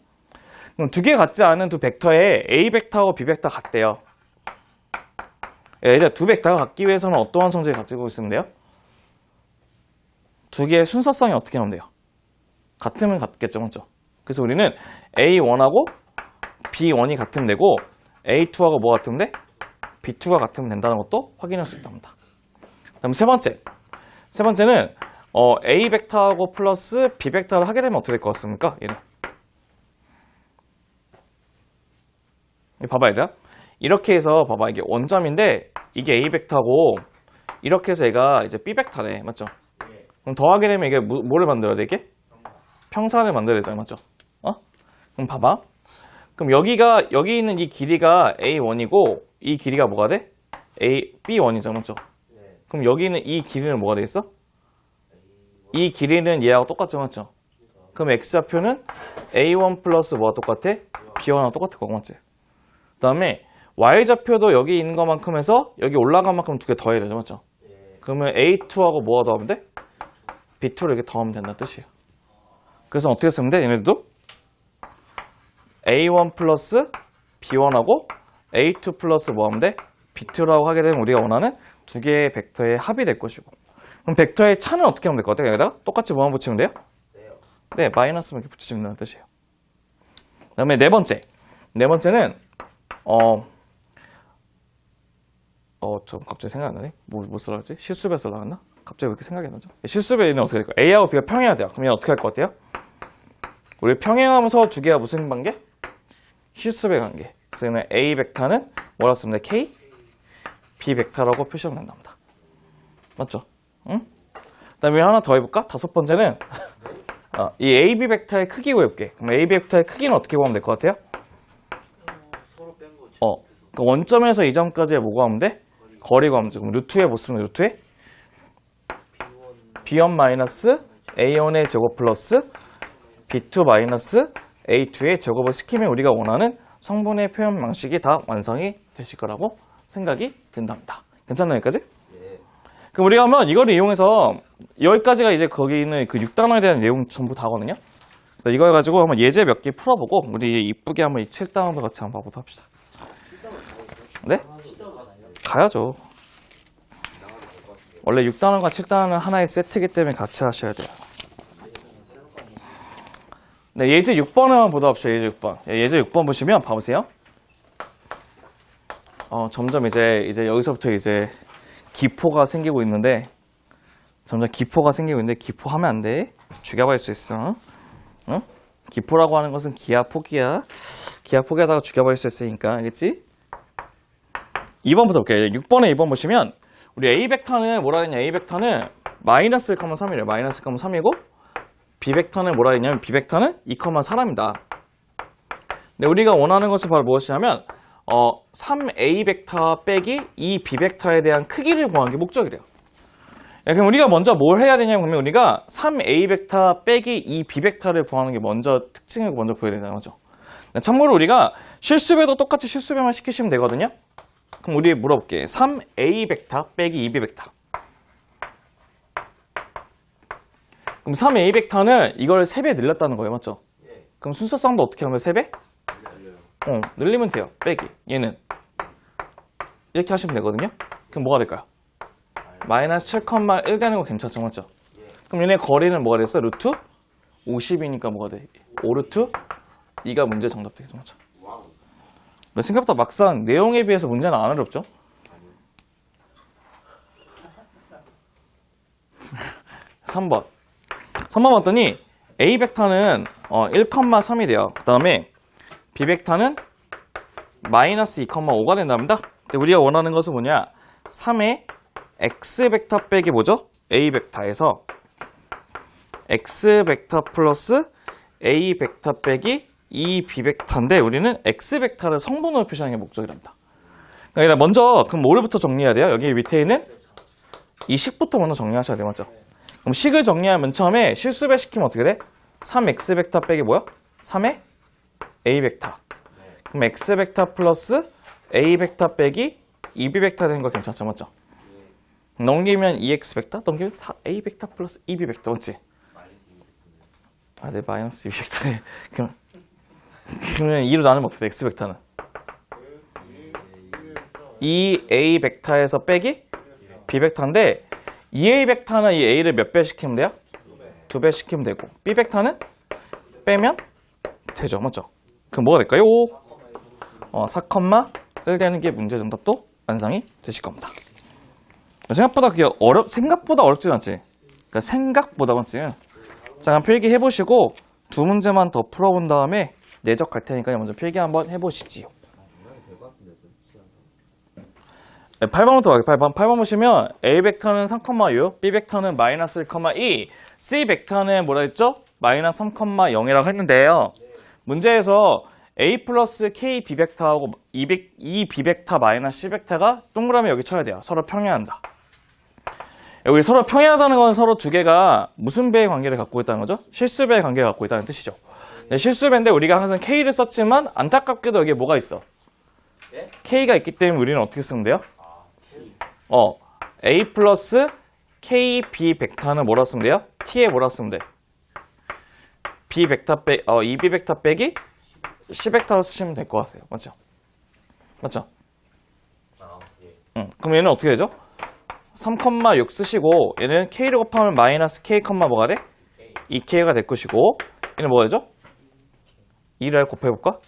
그럼 두 개 같지 않은 두 벡터에 A 벡터하고 B 벡터 같대요. 이제 두 벡터가 같기 위해서는 어떠한 성질을 가지고 있으면 돼요? 두 개의 순서성이 어떻게 하면 돼요? 같으면 같겠죠, 맞죠? 그래서 우리는 A1하고 B1이 같으면 되고 A2하고 뭐 같으면 돼? B2가 같으면 된다는 것도 확인할 수 있답니다. 그다음 세 번째는 A 벡터하고 플러스 B 벡터를 하게 되면 어떻게 될 것 같습니까? 얘는 봐봐 얘들아. 이렇게 해서 봐봐 이게 원점인데 이게 A 벡터고 이렇게 해서 얘가 이제 B 벡터네, 맞죠? 그럼 더하게 되면 이게 뭐를 만들어야 돼 이게? 평사를 만들어야 되잖아, 맞죠? 그럼 봐봐. 그럼 여기 있는 이 길이가 A1이고 이 길이가 뭐가 돼? B1이잖아, 맞죠? 그럼 여기 있는 이 길이는 뭐가 되겠어? 이 길이는 얘하고 똑같죠, 맞죠? 그럼 X좌표는 A1 플러스 뭐가 똑같아? B1하고 똑같을 거고, 맞지? 그 다음에 Y좌표도 여기 있는 것만큼 해서 여기 올라간 만큼 두 개 더해야 되죠, 맞죠? 그러면 A2하고 뭐가 더하면 돼? B2를 이렇게 더하면 된다는 뜻이에요. 그래서 어떻게 쓰면 돼? 얘네들도 A1 플러스 B1하고 A2 플러스 뭐 하면 돼? B2라고 하게 되면 우리가 원하는 두 개의 벡터의 합이 될 것이고, 그럼 벡터의 차는 어떻게 하면 될 것 같아요? 여기다가 똑같이 뭐만 붙이면 돼요? 네, 마이너스만 이렇게 붙이면 된다는 뜻이에요. 그 다음에 네 번째는 저 갑자기 생각이 안 나네. 뭐 써놨지? 실수배 써나갔나? 갑자기 왜 이렇게 생각이 안 나죠? 실수배는 어떻게 될까요? A하고 B가 평행해야 돼요. 그러면 어떻게 할 것 같아요? 우리 평행하면서 두 개가 무슨 관계? 실수배 관계. 그래서 얘는 A 벡터는 뭐라 쓰면 돼? K? B 벡터라고 표시하면 된답니다. 맞죠? 응? 그 다음에 하나 더 해볼까? 다섯 번째는 이 AB 벡터의 크기 구해볼게. 그럼 AB 벡터의 크기는 어떻게 구하면 될 것 같아요? 서로 뺀 거지. 그 원점에서 이 점까지 뭐 구하면 돼? 거리 구하면 돼. 그럼 루트에 뭐 쓰면 루트에? B1 마이너스 A1의 제곱 플러스 B2 마이너스 A2의 제곱을 시키면 우리가 원하는 성분의 표현 방식이 다 완성이 되실 거라고 생각이 든답니다. 괜찮나요, 여기까지? 그럼 우리가 한번 이거를 이용해서 여기까지가 이제 거기 있는 그 6단원에 대한 내용 전부 다거든요. 그래서 이거 가지고 한번 예제 몇 개 풀어보고 우리 이쁘게 한번 이 7단원도 같이 한번 봐보도록 합시다. 네? 가야죠. 원래 6단원과 7단원은 하나의 세트이기 때문에 같이 하셔야 돼요. 네, 예제 6번을 한번 보도록 합시다. 예제 6번. 예제 6번 보시면 봐보세요. 점점 이제 여기서부터 이제 기포가 생기고 있는데 기포하면 안 돼. 죽여버릴 수 있어. 응? 기포라고 하는 것은 기아 포기야. 기아 포기하다가 죽여버릴 수 있으니까, 알겠지? 2번부터 볼게요. 6번에 2번 보시면 우리 A 벡터는 뭐라 했냐? A 벡터는 마이너스 1,3이래요. 마이너스 1,3이고 B 벡터는 뭐라 했냐면 B 벡터는 2,4입니다. 근데 우리가 원하는 것은 바로 무엇이냐면 3A 벡터 빼기 2B 벡터에 대한 크기를 구하는 게 목적이래요. 그럼 우리가 먼저 뭘 해야 되냐면 우리가 3A 벡터 빼기 2B 벡터를 구하는 게 먼저 특징을 먼저 구해야 되잖아요. 그죠? 참고로 우리가 실수배도 똑같이 실수배만 시키시면 되거든요. 그럼 우리 물어볼게. 3A 벡터 빼기 2B 벡터. 그럼 3A 벡터는 이걸 3배 늘렸다는 거예요. 맞죠? 그럼 순서쌍도 어떻게 하면 3배? 열려요. 늘리면 돼요. 빼기. 얘는 이렇게 하시면 되거든요. 그럼 뭐가 될까요? 마이너스 7,1 되는 거 괜찮죠? 맞죠? 그럼 얘네 거리는 뭐가 됐어? 루트 50이니까 뭐가 돼? 5루트 2가 문제 정답 되겠죠? 맞죠? 생각보다 막상 내용에 비해서 문제는 안 어렵죠? 3번 봤더니 A 벡터는 1,3이 돼요. 그 다음에 B 벡터는 마이너스 2,5가 된답니다. 근데 우리가 원하는 것은 뭐냐? 3의 X 벡터 빼기 뭐죠? A 벡터에서 X 벡터 플러스 A 벡터 빼기 이 B 벡터인데 우리는 X 벡터를 성분으로 표시하는 게 목적이랍니다. 그러니까 먼저 그럼 뭐를부터 정리해야 돼요? 여기 밑에 있는 이 식부터 먼저 정리하셔야 돼요. 맞죠? 그럼 식을 정리하면 처음에 실수배 시키면 어떻게 돼? 3X 벡터 빼기 뭐야? 3의 A 벡터. 그럼 X 벡터 플러스 A 벡터 빼기 2B 벡터 되는 거 괜찮죠? 맞죠? 넘기면 2X 벡터, 넘기면 4A 벡터 플러스 2B 벡터, 맞지? 네, 마이너스 2B 벡터. 그러면 2로 나누면 어떻게 돼? X 벡터는? 2A 벡터에서 빼기 B 벡터인데 2A 벡터는 이 A를 몇 배 시키면 돼요? 2배 시키면 되고 B 벡터는 빼면 되죠. 맞죠? 그럼 뭐가 될까요? 4,1 되는 게 문제 정답도 완성이 되실 겁니다. 생각보다 그게 생각보다 어렵진 않지. 그러니까 생각보다 맞지. 자, 그럼 필기 해보시고 두 문제만 더 풀어본 다음에 내적 갈 테니까 먼저 필기 한번 해보시지요. 8번부터 가게. 8번 보시면 A 벡터는 3,6, B 벡터는 마이너스 1,2, C 벡터는 뭐라 했죠? 마이너스 3,0이라고 했는데요. 문제에서 A 플러스 K B 벡터하고 이 B 벡터 마이너스 C 벡터가 동그라미 여기 쳐야 돼요. 서로 평행한다. 여기 서로 평행하다는 건 서로 두 개가 무슨 배의 관계를 갖고 있다는 거죠? 실수배의 관계를 갖고 있다는 뜻이죠. 네, 실수배인데 우리가 항상 K를 썼지만 안타깝게도 여기에 뭐가 있어? K가 있기 때문에 우리는 어떻게 쓰면 돼요? A 플러스 K B 벡터는 뭐라 쓰면 돼요? T에 뭐라 쓰면 돼? B 벡터 이 B 벡터 빼기 C 벡터로 쓰시면 될 것 같아요. 맞죠? 맞죠? 그럼 얘는 어떻게 되죠? 3,6 쓰시고 얘는 K로 곱하면 마이너스 K, 뭐가 돼? 2K가 될 것이고 얘는 뭐가 되죠? 2를 곱해볼까?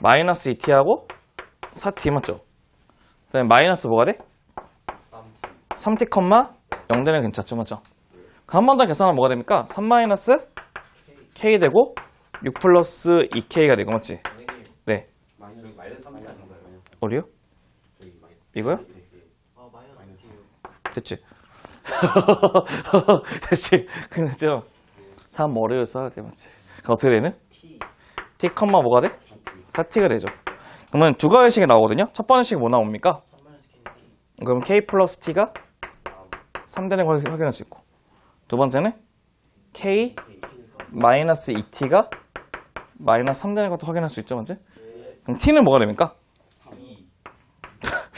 마이너스 2T하고 4T 맞죠? 그 다음에 마이너스 뭐가 돼? 3T, 0 되는 괜찮죠? 맞죠? 한 번 더 계산하면 뭐가 됩니까? 3 마이너스 K 되고 6 플러스 2K가 되고 맞지? 네. 어디요? 이거요? 됐지? 됐지? 그죠? 3 머리를 써야 돼 맞지? 그럼 어떻게 되는? T, 뭐가 돼? 4T가 되죠. 그러면 두 가지 식이 나오거든요. 첫 번째 식이 뭐 나옵니까? 그럼 K 플러스 T가 3 되는 걸 확인할 수 있고 두 번째는 K 마이너스 2T가 마이너스 3 되는 것도 확인할 수 있죠. 맞지? 그럼 T는 뭐가 됩니까?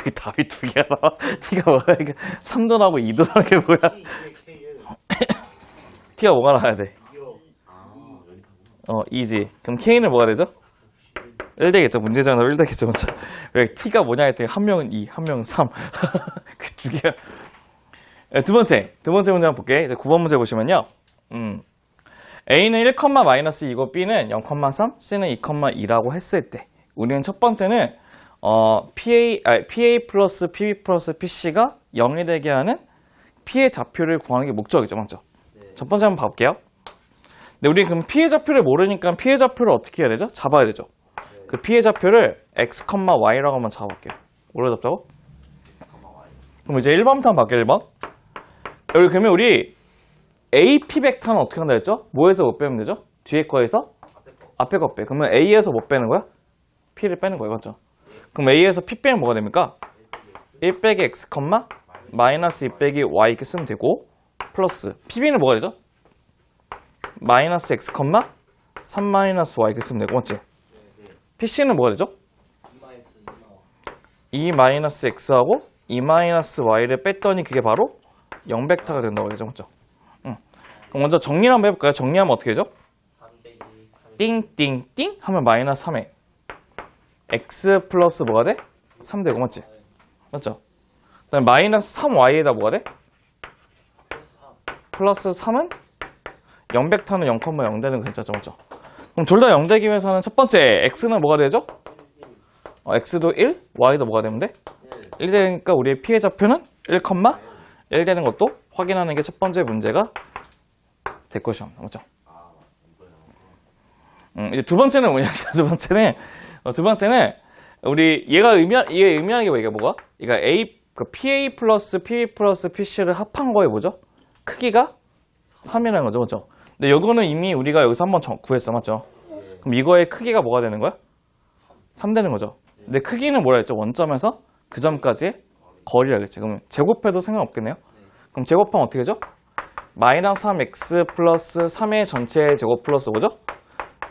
왜 답이 두 개가 나와? T가 뭐가 돼? 3도 나오고 2도 나오는 게 뭐야? T가 뭐가 나와야 돼? 2지. 그럼 K는 뭐가 되죠? 1 되겠죠. 문제정답 1 되겠죠. 맞죠? 왜 T가 뭐냐 했더니 한 명은 2, 한 명은 3. 그 두 개가. 두 번째 문제 한번 볼게. 이제 9번 문제 보시면요. A는 1, 마이너스 2고 B는 0,3, C는 2,2라고 했을 때 우리는 첫 번째는 PA 플러스 PB 플러스 PC가 0이 되게 하는 P의 좌표를 구하는 게 목적이죠. 맞죠? 첫 번째 한번 봐볼게요. 근데 우리 그럼 P의 좌표를 모르니까 P의 좌표를 어떻게 해야 되죠? 잡아야 되죠. 그 P의 좌표를 X, Y라고 한번 잡아볼게요. 뭐로 잡자고? 그럼 이제 1번부터 한번 볼게요. 1번. 여기 그러면 우리 AP 벡터는 어떻게 한다 했죠? 뭐에서 못 빼면 되죠? 뒤에 거에서? 앞에 거 빼. 그러면 A에서 못 빼는 거야? P를 빼는 거예요. 맞죠? 그럼 A에서 P 빼면 뭐가 됩니까? 1 빼기 X, 마이너스 2 빼기 Y 이렇게 쓰면 되고 플러스 PB는 뭐가 되죠? 마이너스 X, 3 마이너스 Y 이렇게 쓰면 되고 맞지? PC는 뭐가 되죠? 2 마이너스 X하고 2 마이너스 Y를 뺐더니 그게 바로 0벡터가 된다고 되죠. 맞죠? 그럼 먼저 정리를 한번 해볼까요? 정리하면 어떻게 되죠? 3 빼기 띵띵띵 하면 마이너스 3에 x 플러스 뭐가 돼? 3 되고 맞지? 맞죠? 그 다음에 마이너스 3y에다 뭐가 돼? 플러스 3은 0벡터는 0,0 되는 거 괜찮죠? 맞죠? 그럼 둘 다 0 되기 위해서는 첫 번째 x는 뭐가 되죠? x도 1, y도 뭐가 되면 돼? 1 되니까 우리의 피해 좌표는 1,1 되는 것도 확인하는 게 첫 번째 문제가 될 것이야. 맞죠? 이제 두 번째는 뭐냐? 두 번째는 우리 얘가 의미하는 게 뭐가? 얘가 PA 플러스 PB 플러스 PC를 합한 거에 뭐죠? 크기가 3이라는 거죠. 맞죠? 근데 이거는 이미 우리가 여기서 한번 구했어. 맞죠? 그럼 이거의 크기가 뭐가 되는 거야? 3 되는 거죠. 근데 크기는 뭐라 했죠? 원점에서 그 점까지의 거리라겠지. 그러면 제곱해도 상관없겠네요. 그럼 제곱하면 어떻게 되죠? 마이너스 3x 플러스 3의 전체의 제곱 플러스 뭐죠?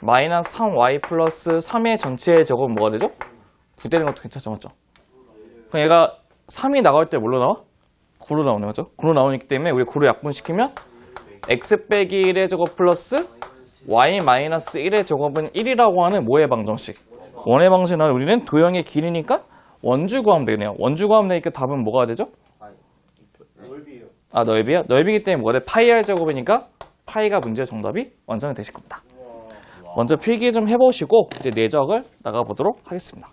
마이너스 3y 플러스 3의 전체의 제곱은 뭐가 되죠? 9 되는 것도 괜찮죠. 맞죠? 그럼 얘가 3이 나갈 때 뭘로 나와? 9로 나오네. 맞죠? 9로 나오기 때문에 우리 9로 약분시키면 x 빼기 1의 제곱 플러스 y 마이너스 1의 제곱은 1이라고 하는 뭐의 방정식? 원의 방식은 우리는 도형의 길이니까 원주 구하면 되겠네요. 원주 구하면 되니까 답은 뭐가 되죠? 넓이요. 넓이요? 넓이기 때문에 뭐가 돼? 파이 r 제곱이니까 파이가 문제의 정답이 완성이 되실 겁니다. 먼저 필기 좀 해보시고 이제 내적을 나가보도록 하겠습니다.